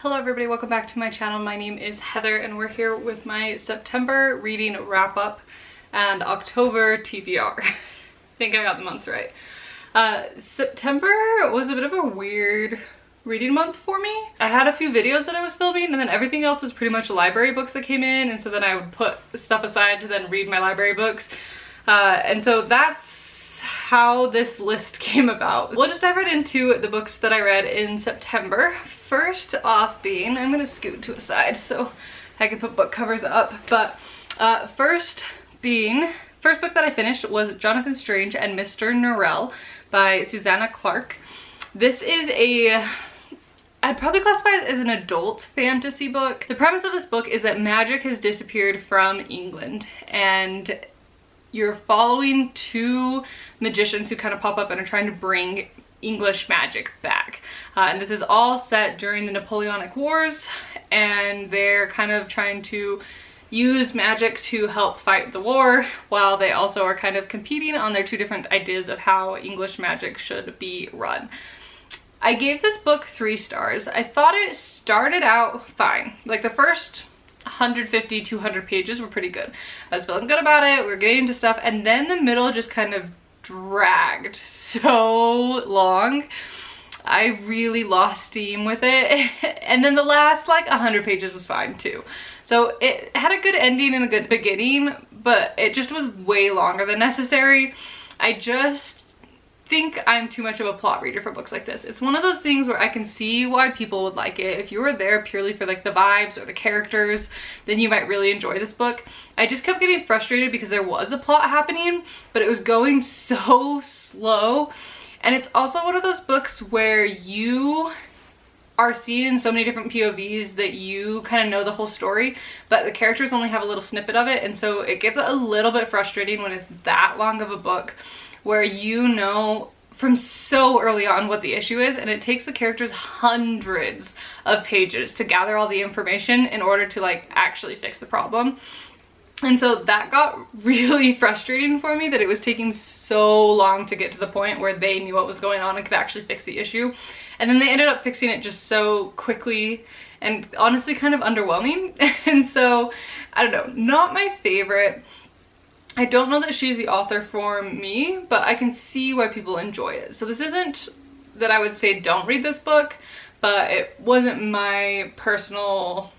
Hello everybody, welcome back to my channel. My name is Heather and we're here with my September reading wrap up and October TBR. I think I got the months right. September was a bit of a weird reading month for me. I had a few videos that I was filming and then everything else was pretty much library books that came in, and so then I would put stuff aside to then read my library books. And so that's how this list came about. We'll just dive right into the books that I read in September. First off being, I'm gonna scoot to a side so I can put book covers up, but first book that I finished was Jonathan Strange and Mr. Norrell by Susanna Clarke. This is I'd probably classify it as an adult fantasy book. The premise of this book is that magic has disappeared from England and you're following two magicians who kind of pop up and are trying to bring English magic back. And this is all set during the Napoleonic Wars, and they're kind of trying to use magic to help fight the war, while they also are kind of competing on their two different ideas of how English magic should be run. I gave this book 3 stars. I thought it started out fine. Like the first 150, 200 pages were pretty good. I was feeling good about it, we were getting into stuff, and then the middle just kind of dragged so long. I really lost steam with it. And then the last like 100 pages was fine too. So it had a good ending and a good beginning, but it just was way longer than necessary. I just think I'm too much of a plot reader for books like this. It's one of those things where I can see why people would like it. If you were there purely for like the vibes or the characters, then you might really enjoy this book. I just kept getting frustrated because there was a plot happening, but it was going so slow. And it's also one of those books where you are seeing so many different POVs that you kind of know the whole story, but the characters only have a little snippet of it, and so it gets a little bit frustrating when it's that long of a book where you know from so early on what the issue is, and it takes the characters hundreds of pages to gather all the information in order to like actually fix the problem. And so that got really frustrating for me, that it was taking so long to get to the point where they knew what was going on and could actually fix the issue. And then they ended up fixing it just so quickly and honestly kind of underwhelming. And so, I don't know, not my favorite. I don't know that she's the author for me, but I can see why people enjoy it. So this isn't that I would say don't read this book, but it wasn't my personal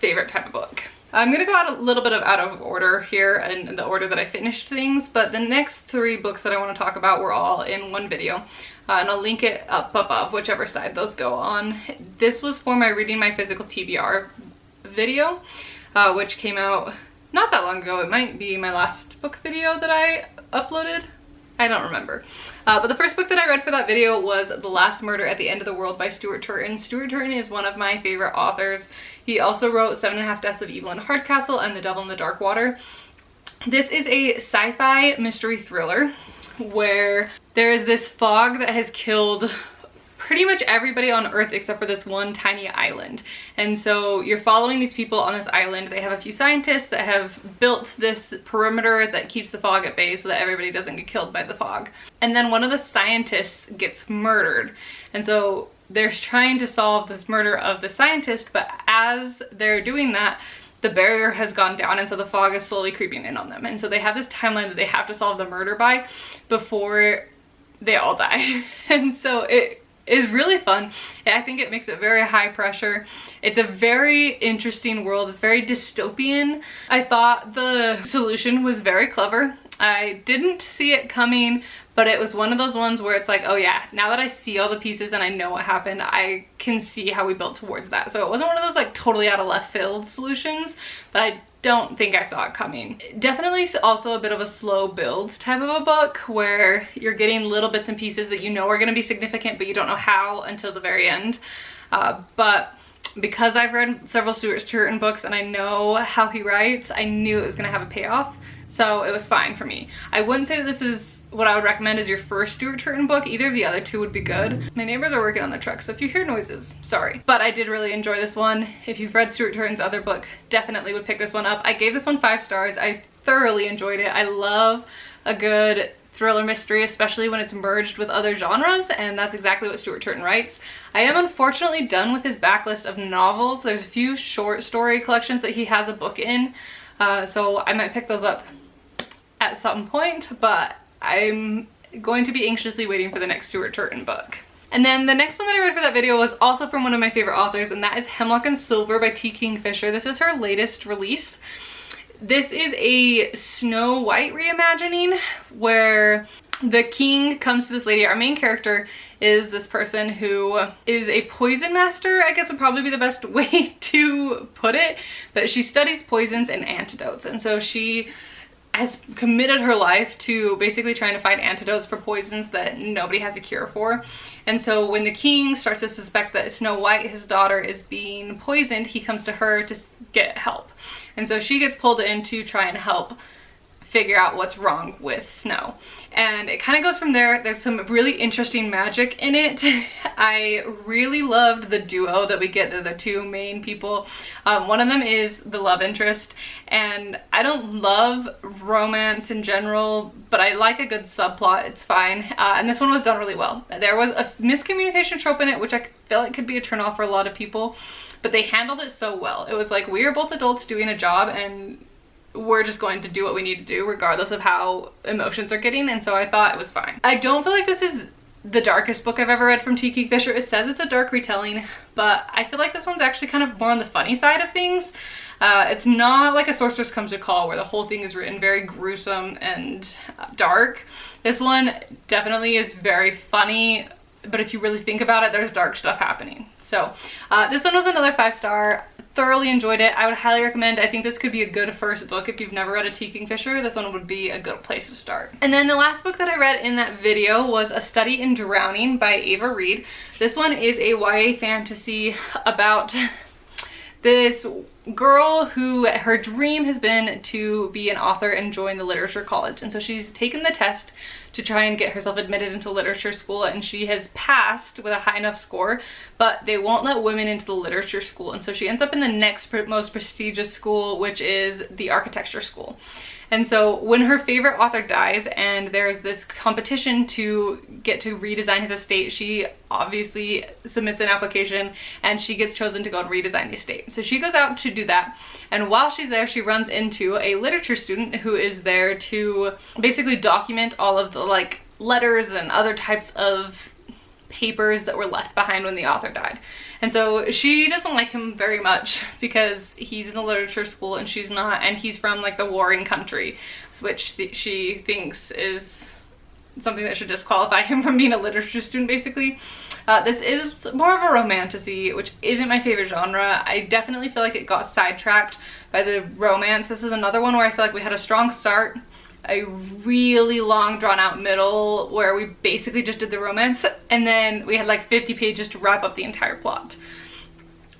favorite type of book. I'm gonna go out a little bit out of order here in the order that I finished things, but the next 3 books that I want to talk about were all in one video, and I'll link it up above, whichever side those go on. This was for my Reading My Physical TBR video, which came out not that long ago. It might be my last book video that I uploaded. I don't remember. But the first book that I read for that video was The Last Murder at the End of the World by Stuart Turton. Stuart Turton is one of my favorite authors. He also wrote 7.5 Deaths of Evelyn Hardcastle and The Devil in the Dark Water. This is a sci-fi mystery thriller where there is this fog that has killed pretty much everybody on Earth except for this one tiny island. And so you're following these people on this island. They have a few scientists that have built this perimeter that keeps the fog at bay so that everybody doesn't get killed by the fog. And then one of the scientists gets murdered. And so they're trying to solve this murder of the scientist, but as they're doing that, the barrier has gone down, and so the fog is slowly creeping in on them. And so they have this timeline that they have to solve the murder by before they all die. And so it is really fun. I think it makes it very high pressure. It's a very interesting world. It's very dystopian. I thought the solution was very clever. I didn't see it coming, but it was one of those ones where it's like, oh yeah, now that I see all the pieces and I know what happened, I can see how we built towards that. So it wasn't one of those like totally out of left field solutions, but I don't think I saw it coming. Definitely also a bit of a slow build type of a book where you're getting little bits and pieces that you know are going to be significant, but you don't know how until the very end. But because I've read several Stuart Turton books and I know how he writes, I knew it was going to have a payoff. So it was fine for me. I wouldn't say that this is what I would recommend as your first Stuart Turton book. Either of the other 2 would be good. My neighbors are working on the truck, so if you hear noises, sorry. But I did really enjoy this one. If you've read Stuart Turton's other book, definitely would pick this one up. I gave this one 5 stars. I thoroughly enjoyed it. I love a good thriller mystery, especially when it's merged with other genres, and that's exactly what Stuart Turton writes. I am unfortunately done with his backlist of novels. There's a few short story collections that he has a book in, so I might pick those up at some point, but I'm going to be anxiously waiting for the next Stuart Turton book. And then the next one that I read for that video was also from one of my favorite authors, and that is Hemlock and Silver by T. Kingfisher. This is her latest release. This is a Snow White reimagining where the king comes to this lady. Our main character is this person who is a poison master, I guess would probably be the best way to put it, but she studies poisons and antidotes, and so she has committed her life to basically trying to find antidotes for poisons that nobody has a cure for. And so when the king starts to suspect that Snow White, his daughter, is being poisoned, he comes to her to get help. And so she gets pulled in to try and help figure out what's wrong with Snow. And it kind of goes from there. There's some really interesting magic in it. I really loved the duo that we get, the two main people. One of them is the love interest, and I don't love romance in general, but I like a good subplot. It's fine. And this one was done really well. There was a miscommunication trope in it, which I feel like could be a turnoff for a lot of people, but they handled it so well. It was like, we are both adults doing a job, and we're just going to do what we need to do regardless of how emotions are getting, and so I thought it was fine. I don't feel like this is the darkest book I've ever read from T. Kingfisher. It says it's a dark retelling, but I feel like this one's actually kind of more on the funny side of things. It's not like A Sorceress Comes to Call where the whole thing is written very gruesome and dark. This one definitely is very funny, but if you really think about it, there's dark stuff happening. So this one was another 5-star. Thoroughly enjoyed it. I would highly recommend. I think this could be a good first book if you've never read a T. Kingfisher. This one would be a good place to start. And then the last book that I read in that video was A Study in Drowning by Ava Reid. This one is a YA fantasy about this girl who her dream has been to be an author and join the literature college, and so she's taken the test to try and get herself admitted into literature school, and she has passed with a high enough score, but they won't let women into the literature school, and so she ends up in the next most prestigious school, which is the architecture school. And so when her favorite author dies and there's this competition to get to redesign his estate, she obviously submits an application and she gets chosen to go and redesign the estate. So she goes out to do that, and while she's there she runs into a literature student who is there to basically document all of the like letters and other types of papers that were left behind when the author died. And so she doesn't like him very much because he's in the literature school and she's not, and he's from like the warring country, which she thinks is something that should disqualify him from being a literature student, basically. This is more of a romantasy, which isn't my favorite genre. I definitely feel like it got sidetracked by the romance. This is another one where I feel like we had a strong start, a really long drawn out middle where we basically just did the romance, and then we had like 50 pages to wrap up the entire plot.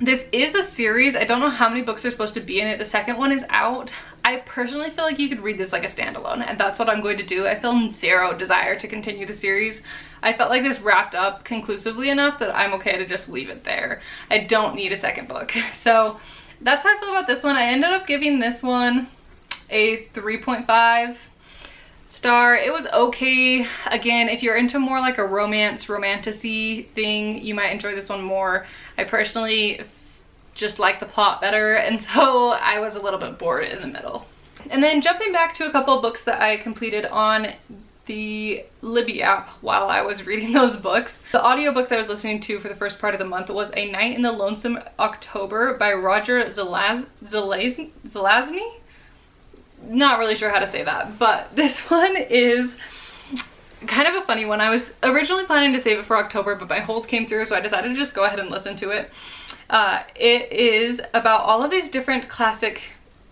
This is a series. I don't know how many books are supposed to be in it. The second one is out. I personally feel like you could read this like a standalone, and that's what I'm going to do. I feel zero desire to continue the series. I felt like this wrapped up conclusively enough that I'm okay to just leave it there. I don't need a second book. So that's how I feel about this one. I ended up giving this one a 3.5 star. It was okay. Again, if you're into more like a romantasy thing, you might enjoy this one more. I personally just like the plot better, and so I was a little bit bored in the middle. And then jumping back to a couple of books that I completed on the Libby app while I was reading those books. The audiobook that I was listening to for the first part of the month was A Night in the Lonesome October by Roger Zelazny? Not really sure how to say that, but this one is kind of a funny one. I was originally planning to save it for October, but my hold came through, so I decided to just go ahead and listen to it. It is about all of these different classic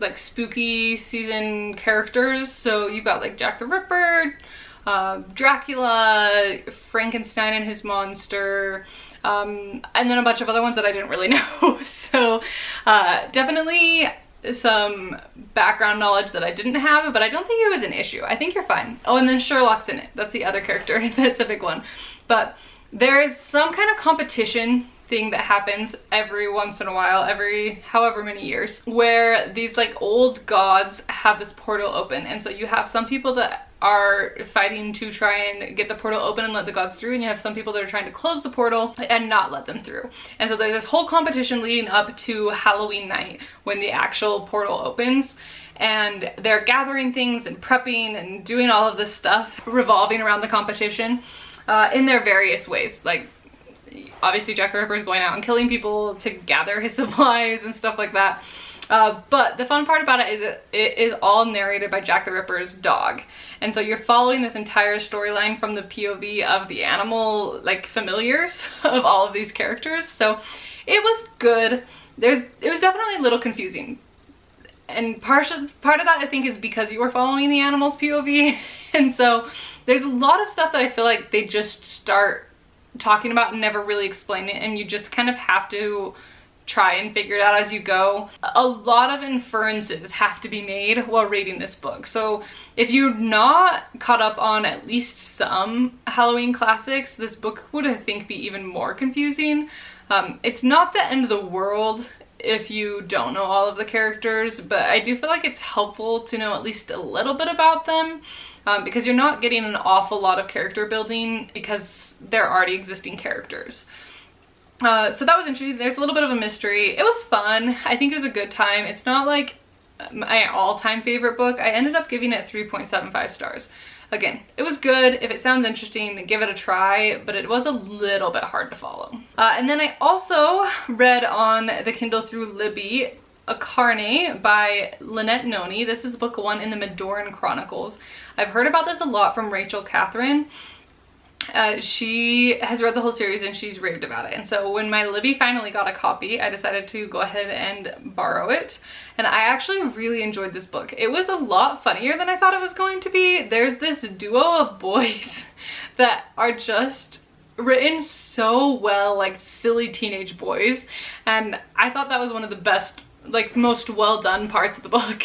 like spooky season characters. So you've got like Jack the Ripper, Dracula, Frankenstein and his monster, and then a bunch of other ones that I didn't really know. So definitely some background knowledge that I didn't have, but I don't think it was an issue. I think you're fine. Oh, and then Sherlock's in it. That's the other character. That's a big one. But there's some kind of competition thing that happens every once in a while, every however many years, where these like old gods have this portal open, and so you have some people that are fighting to try and get the portal open and let the gods through, and you have some people that are trying to close the portal and not let them through. And so there's this whole competition leading up to Halloween night when the actual portal opens, and they're gathering things and prepping and doing all of this stuff revolving around the competition in their various ways. Like, obviously Jack the Ripper is going out and killing people to gather his supplies and stuff like that. But the fun part about it is it is all narrated by Jack the Ripper's dog. And so you're following this entire storyline from the POV of the animal, like, familiars of all of these characters. So it was good. It was definitely a little confusing. And part of that, I think, is because you were following the animal's POV. And so there's a lot of stuff that I feel like they just start talking about and never really explain it, and you just kind of have to try and figure it out as you go. A lot of inferences have to be made while reading this book. So if you're not caught up on at least some Halloween classics, this book would, I think, be even more confusing. It's not the end of the world if you don't know all of the characters, but I do feel like it's helpful to know at least a little bit about them, because you're not getting an awful lot of character building because they're already existing characters. So that was interesting. There's a little bit of a mystery. It was fun. I think it was a good time. It's not like my all-time favorite book. I ended up giving it 3.75 stars. Again, it was good. If it sounds interesting, give it a try, but it was a little bit hard to follow. And then I also read on the Kindle through Libby Akarne by Lynette Noni. This is book 1 in the Medoran Chronicles. I've heard about this a lot from Rachel Catherine. She has read the whole series and she's raved about it. And so when my Libby finally got a copy, I decided to go ahead and borrow it. And I actually really enjoyed this book. It was a lot funnier than I thought it was going to be. There's this duo of boys that are just written so well, like silly teenage boys. And I thought that was one of the best, like, most well done parts of the book.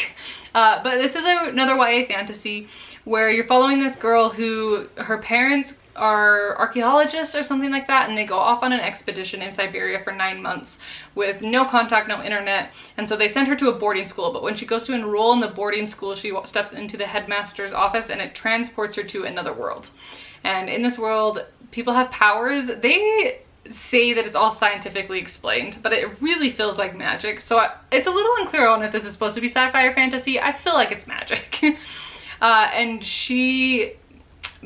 But this is another YA fantasy where you're following this girl who, her parents are archaeologists or something like that, and they go off on an expedition in Siberia for 9 months with no contact, no internet, and so they send her to a boarding school. But when she goes to enroll in the boarding school, she steps into the headmaster's office and it transports her to another world. And in this world, people have powers. They say that it's all scientifically explained, but it really feels like magic. So it's a little unclear on if this is supposed to be sci-fi or fantasy. I feel like it's magic. And she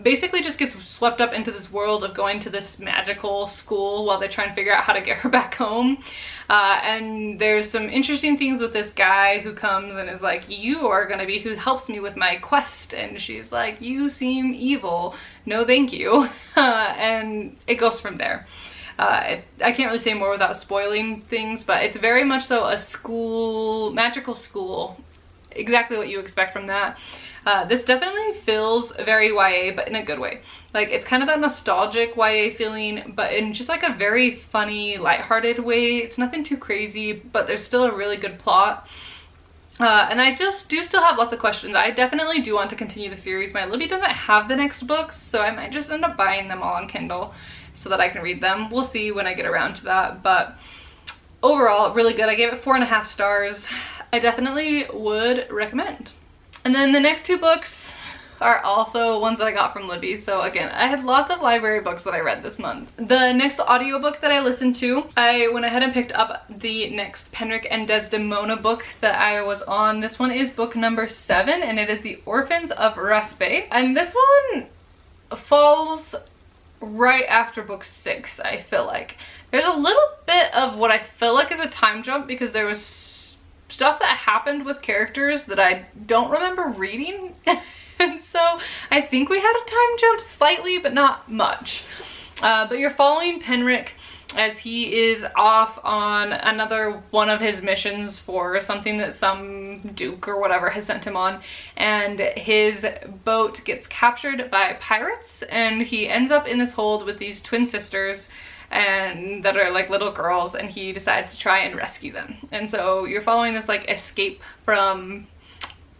basically just gets swept up into this world of going to this magical school while they try and figure out how to get her back home. And there's some interesting things with this guy who comes and is like, you are gonna be who helps me with my quest. And she's like, you seem evil. No, thank you. And it goes from there. I can't really say more without spoiling things, but it's very much so a school, magical school. Exactly what you expect from that. This definitely feels very YA, but in a good way. Like, it's kind of that nostalgic YA feeling, but in just like a very funny, lighthearted way. It's nothing too crazy, but there's still a really good plot. And I just do still have lots of questions. I definitely do want to continue the series. My Libby doesn't have the next books, so I might just end up buying them all on Kindle so that I can read them. We'll see when I get around to that, but overall, really good. I gave it 4.5 stars. I definitely would recommend. And then the next 2 books are also ones that I got from Libby. So again, I had lots of library books that I read this month. The next audiobook that I listened to, I went ahead and picked up the next Penric and Desdemona book that I was on. This one is book number 7, and it is The Orphans of Raspe. And this one falls right after book 6, I feel like. There's a little bit of what I feel like is a time jump because there was stuff that happened with characters that I don't remember reading. And so I think we had a time jump slightly, but not much. But you're following Penric as he is off on another one of his missions for something that some duke or whatever has sent him on, and his boat gets captured by pirates, and he ends up in this hold with these twin sisters and that are like little girls, and he decides to try and rescue them. And so you're following this like escape from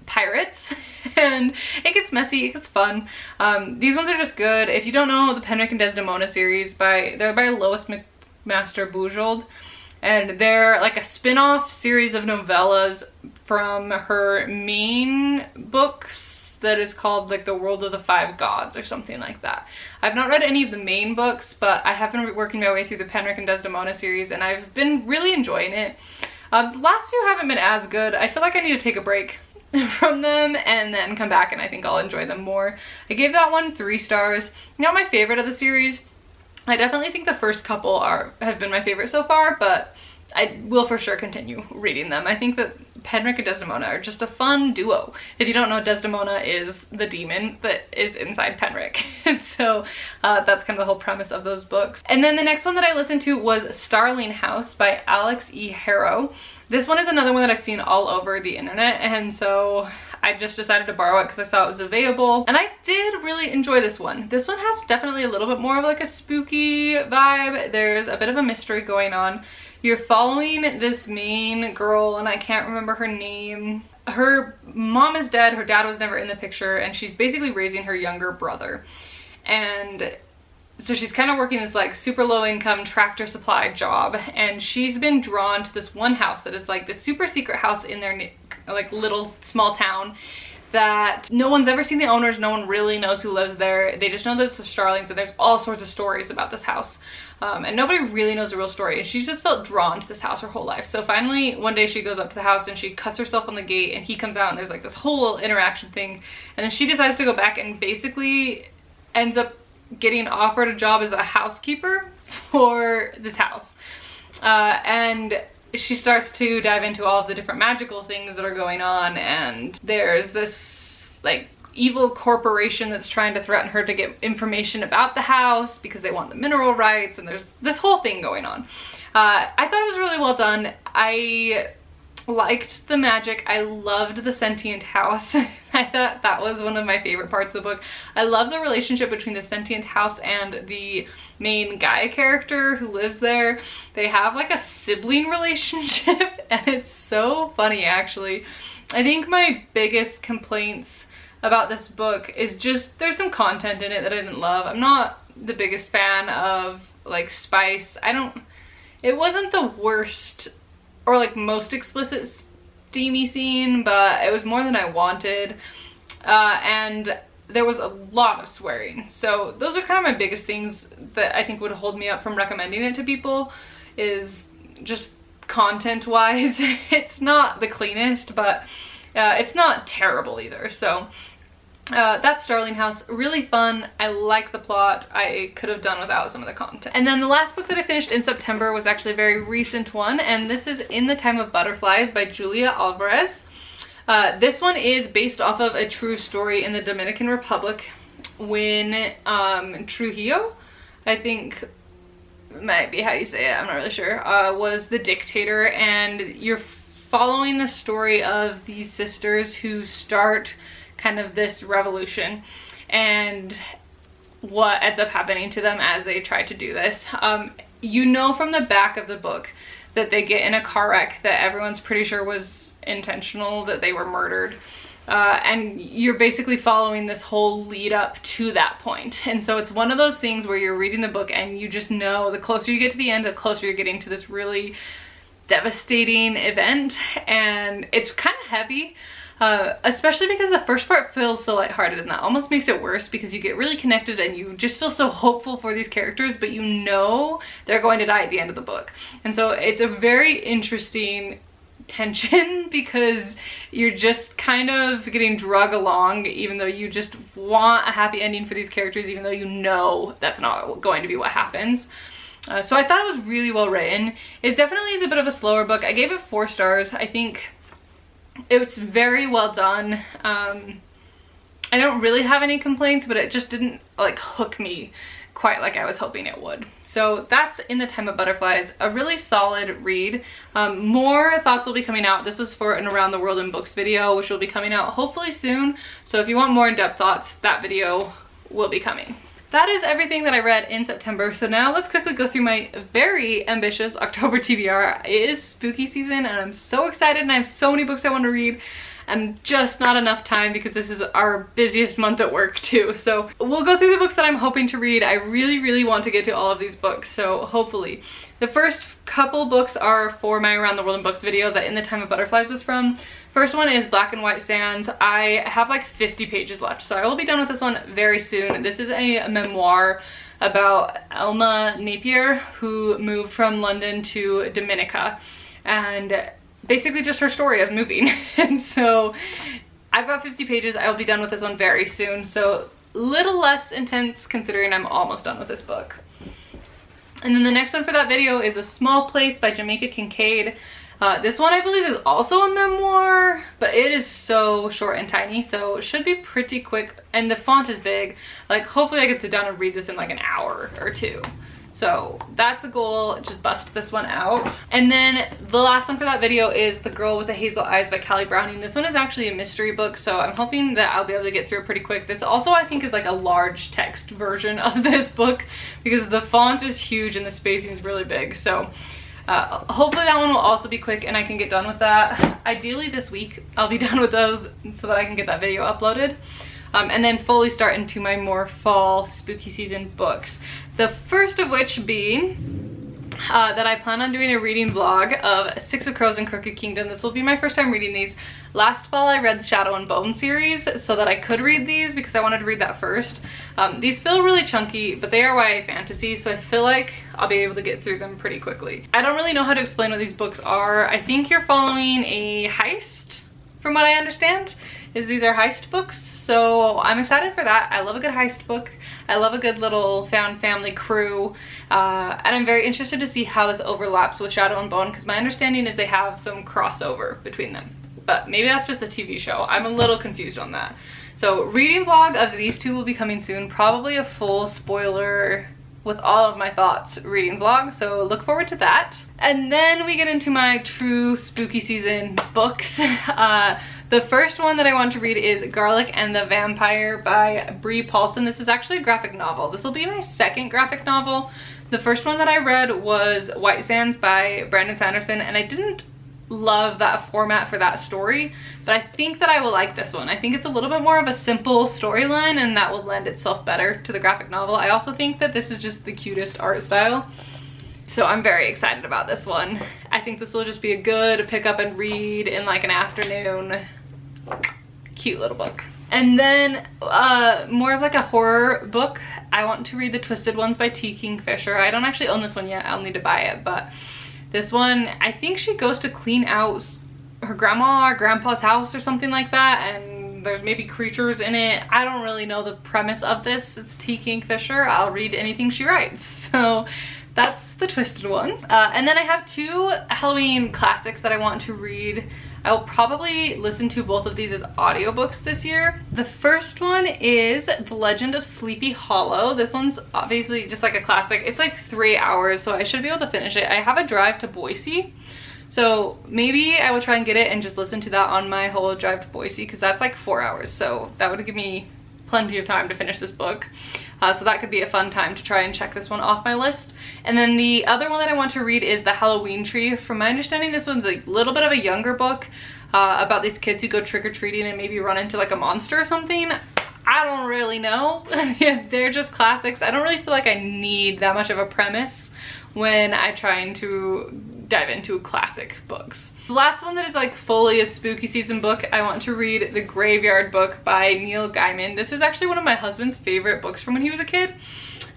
pirates, and it gets messy, it gets fun. These ones are just good. If you don't know the Penric and Desdemona series, they're by Lois McMaster Bujold, and they're like a spin-off series of novellas from her main books that is called like The World of the Five Gods or something like that. I've not read any of the main books, but I have been working my way through the Penric and Desdemona series and I've been really enjoying it. The last few haven't been as good. I feel like I need to take a break from them and then come back and I think I'll enjoy them more. I gave that one 3 stars. Not my favorite of the series. I definitely think the first couple have been my favorite so far, but I will for sure continue reading them. I think that Penric and Desdemona are just a fun duo. If you don't know, Desdemona is the demon that is inside Penric. And so that's kind of the whole premise of those books. And then the next one that I listened to was Starling House by Alex E. Harrow. This one is another one that I've seen all over the internet, and so I just decided to borrow it because I saw it was available. And I did really enjoy this one. This one has definitely a little bit more of like a spooky vibe. There's a bit of a mystery going on. You're following this main girl, and I can't remember her name. Her mom is dead, her dad was never in the picture, and she's basically raising her younger brother. And so she's kind of working this like super low income tractor supply job, and she's been drawn to this one house that is like this super secret house in their like little small town that no one's ever seen the owners, no one really knows who lives there. They just know that it's the Starlings, and there's all sorts of stories about this house. And nobody really knows the real story, and she just felt drawn to this house her whole life. So finally one day she goes up to the house and she cuts herself on the gate, and he comes out and there's like this whole interaction thing, and then she decides to go back and basically ends up getting offered a job as a housekeeper for this house. And she starts to dive into all of the different magical things that are going on, and there's this like evil corporation that's trying to threaten her to get information about the house because they want the mineral rights, and there's this whole thing going on. I thought it was really well done. I liked the magic. I loved the sentient house. I thought that was one of my favorite parts of the book. I love the relationship between the sentient house and the main guy character who lives there. They have like a sibling relationship and it's so funny actually. I think my biggest complaints about this book is just there's some content in it that I didn't love. I'm not the biggest fan of like spice. It wasn't the worst or like most explicit steamy scene, but it was more than I wanted. And there was a lot of swearing. So those are kind of my biggest things that I think would hold me up from recommending it to people, is just content wise. It's not the cleanest, but it's not terrible either. So that's Starling House. Really fun. I like the plot. I could have done without some of the content. And then the last book that I finished in September was actually a very recent one, and this is In the Time of Butterflies by Julia Alvarez. This one is based off of a true story in the Dominican Republic when Trujillo, I think might be how you say it, I'm not really sure, was the dictator, and you're following the story of these sisters who start kind of this revolution and what ends up happening to them as they try to do this. You know from the back of the book that they get in a car wreck that everyone's pretty sure was intentional, that they were murdered. And you're basically following this whole lead up to that point. And so it's one of those things where you're reading the book and you just know the closer you get to the end, the closer you're getting to this really devastating event. And it's kind of heavy. Especially because the first part feels so lighthearted, and that almost makes it worse because you get really connected and you just feel so hopeful for these characters, but you know they're going to die at the end of the book. And so it's a very interesting tension because you're just kind of getting drug along, even though you just want a happy ending for these characters, even though you know that's not going to be what happens. So I thought it was really well written. It definitely is a bit of a slower book. I gave it 4 stars. I think it's very well done. I don't really have any complaints, but it just didn't like hook me quite like I was hoping it would. So that's In the Time of Butterflies, a really solid read. More thoughts will be coming out. This was for an Around the World in Books video, which will be coming out hopefully soon. So if you want more in-depth thoughts, that video will be coming. That is everything that I read in September. So now let's quickly go through my very ambitious October TBR. It is spooky season and I'm so excited and I have so many books I want to read. and just not enough time because this is our busiest month at work too. So we'll go through the books that I'm hoping to read. I really want to get to all of these books, so hopefully. The first couple books are for my Around the World in Books video that In the Time of Butterflies was from. First one is Black and White Sands. I have like 50 pages left, so I will be done with this one very soon. This is a memoir about Elma Napier, who moved from London to Dominica, and basically just her story of moving. And so I've got 50 pages. I will be done with this one very soon, so little less intense considering I'm almost done with this book. And then the next one for that video is A Small Place by Jamaica Kincaid. This one I believe is also a memoir, but it is so short and tiny, so it should be pretty quick, and the font is big. Like, hopefully I can sit down and read this in like an hour or two. So that's the goal, just bust this one out. And then the last one for that video is The Girl with the Hazel Eyes by Callie Browning. This one is actually a mystery book, so I'm hoping that I'll be able to get through it pretty quick. This also I think is like a large text version of this book because the font is huge and the spacing is really big. So hopefully that one will also be quick and I can get done with that. Ideally this week I'll be done with those so that I can get that video uploaded. And then fully start into my more fall spooky season books. The first of which being that I plan on doing a reading vlog of Six of Crows and Crooked Kingdom. This will be my first time reading these. Last fall I read the Shadow and Bone series so that I could read these because I wanted to read that first. These feel really chunky, but they are YA fantasy, so I feel like I'll be able to get through them pretty quickly. I don't really know how to explain what these books are. I think you're following a heist, from what I understand, is these are heist books. So I'm excited for that. I love a good heist book. I love a good little found family crew. And I'm very interested to see how this overlaps with Shadow and Bone because my understanding is they have some crossover between them. But maybe that's just the TV show. I'm a little confused on that. So reading vlog of these two will be coming soon. Probably a full spoiler with all of my thoughts reading vlog, so look forward to that. And then we get into my true spooky season books. The first one that I want to read is Garlic and the Vampire by Brie Paulson. This is actually a graphic novel. This will be my second graphic novel. The first one that I read was White Sands by Brandon Sanderson, and I didn't love that format for that story, but I think that I will like this one. I think it's a little bit more of a simple storyline and that will lend itself better to the graphic novel. I also think that this is just the cutest art style, so I'm very excited about this one. I think this will just be a good pick up and read in like an afternoon. Cute little book. And then more of like a horror book. I want to read The Twisted Ones by T. Kingfisher. I don't actually own this one yet. I'll need to buy it, but this one, I think she goes to clean out her grandma or grandpa's house or something like that, and there's maybe creatures in it. I don't really know the premise of this. It's T. Kingfisher. I'll read anything she writes. So that's The Twisted Ones. And then I have two Halloween classics that I want to read. I will probably listen to both of these as audiobooks this year. The first one is The Legend of Sleepy Hollow. This one's obviously just like a classic. It's like 3 hours, so I should be able to finish it. I have a drive to Boise, so maybe I will try and get it and just listen to that on my whole drive to Boise because that's like 4 hours, so that would give me plenty of time to finish this book. So that could be a fun time to try and check this one off my list. And then the other one that I want to read is The Halloween Tree. From my understanding, this one's a little bit of a younger book about these kids who go trick-or-treating and maybe run into like a monster or something. I don't really know. They're just classics. I don't really feel like I need that much of a premise when I'm trying to dive into classic books. The last one that is like fully a spooky season book, I want to read The Graveyard Book by Neil Gaiman. This is actually one of my husband's favorite books from when he was a kid,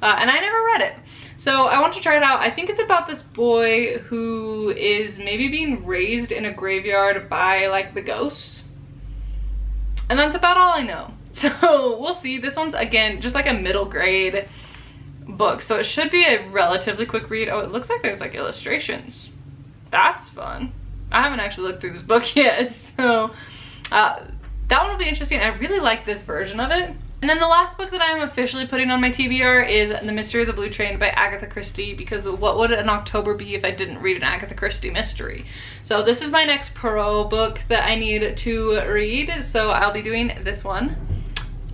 and I never read it. So I want to try it out. I think it's about this boy who is maybe being raised in a graveyard by like the ghosts. And that's about all I know. So we'll see. This one's again just like a middle grade book, so it should be a relatively quick read. Oh, it looks like there's like illustrations. That's fun. I haven't actually looked through this book yet, so that one will be interesting. I really like this version of it. And then the last book that I'm officially putting on my TBR is The Mystery of the Blue Train by Agatha Christie, because what would an October be if I didn't read an Agatha Christie mystery? So this is my next pro book that I need to read, so I'll be doing this one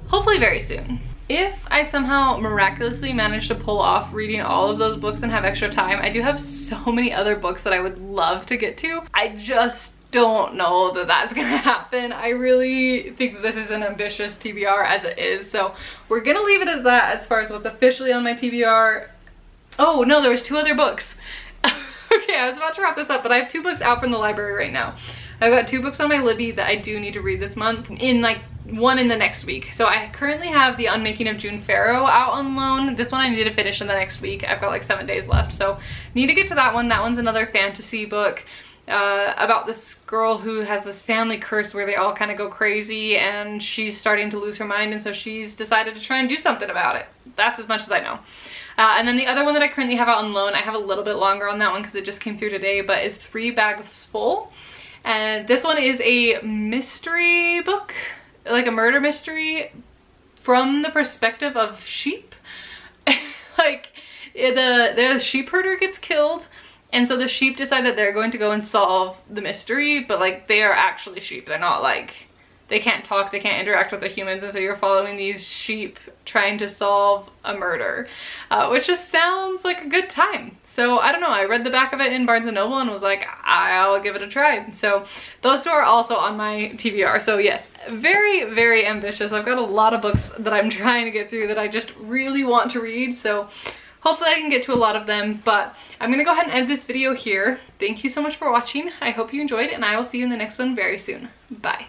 hopefully very soon. If I somehow miraculously manage to pull off reading all of those books and have extra time, I do have so many other books that I would love to get to. I just don't know that that's gonna happen. I really think that this is an ambitious TBR as it is, so we're gonna leave it at that as far as what's officially on my TBR. Oh no, there was 2 other books. Okay, I was about to wrap this up, but I have 2 books out from the library right now. I've got 2 books on my Libby that I do need to read this month, in like one in the next week. So I currently have The Unmaking of June Farrow out on loan. This one I need to finish in the next week. I've got like 7 days left, so need to get to that one. That one's another fantasy book about this girl who has this family curse where they all kind of go crazy, and she's starting to lose her mind, and so she's decided to try and do something about it. That's as much as I know. And then the other one that I currently have out on loan, I have a little bit longer on that one because it just came through today, but is 3 Bags Full. And this one is a mystery book, like a murder mystery from the perspective of sheep. Like the sheep herder gets killed, and so the sheep decide that they're going to go and solve the mystery, but like they are actually sheep. They're not like, they can't talk, they can't interact with the humans, and so you're following these sheep trying to solve a murder, which just sounds like a good time. So I don't know, I read the back of it in Barnes & Noble and was like, I'll give it a try. So those 2 are also on my TBR. So yes, very, very ambitious. I've got a lot of books that I'm trying to get through that I just really want to read. So hopefully I can get to a lot of them, but I'm gonna go ahead and end this video here. Thank you so much for watching. I hope you enjoyed, and I will see you in the next one very soon. Bye.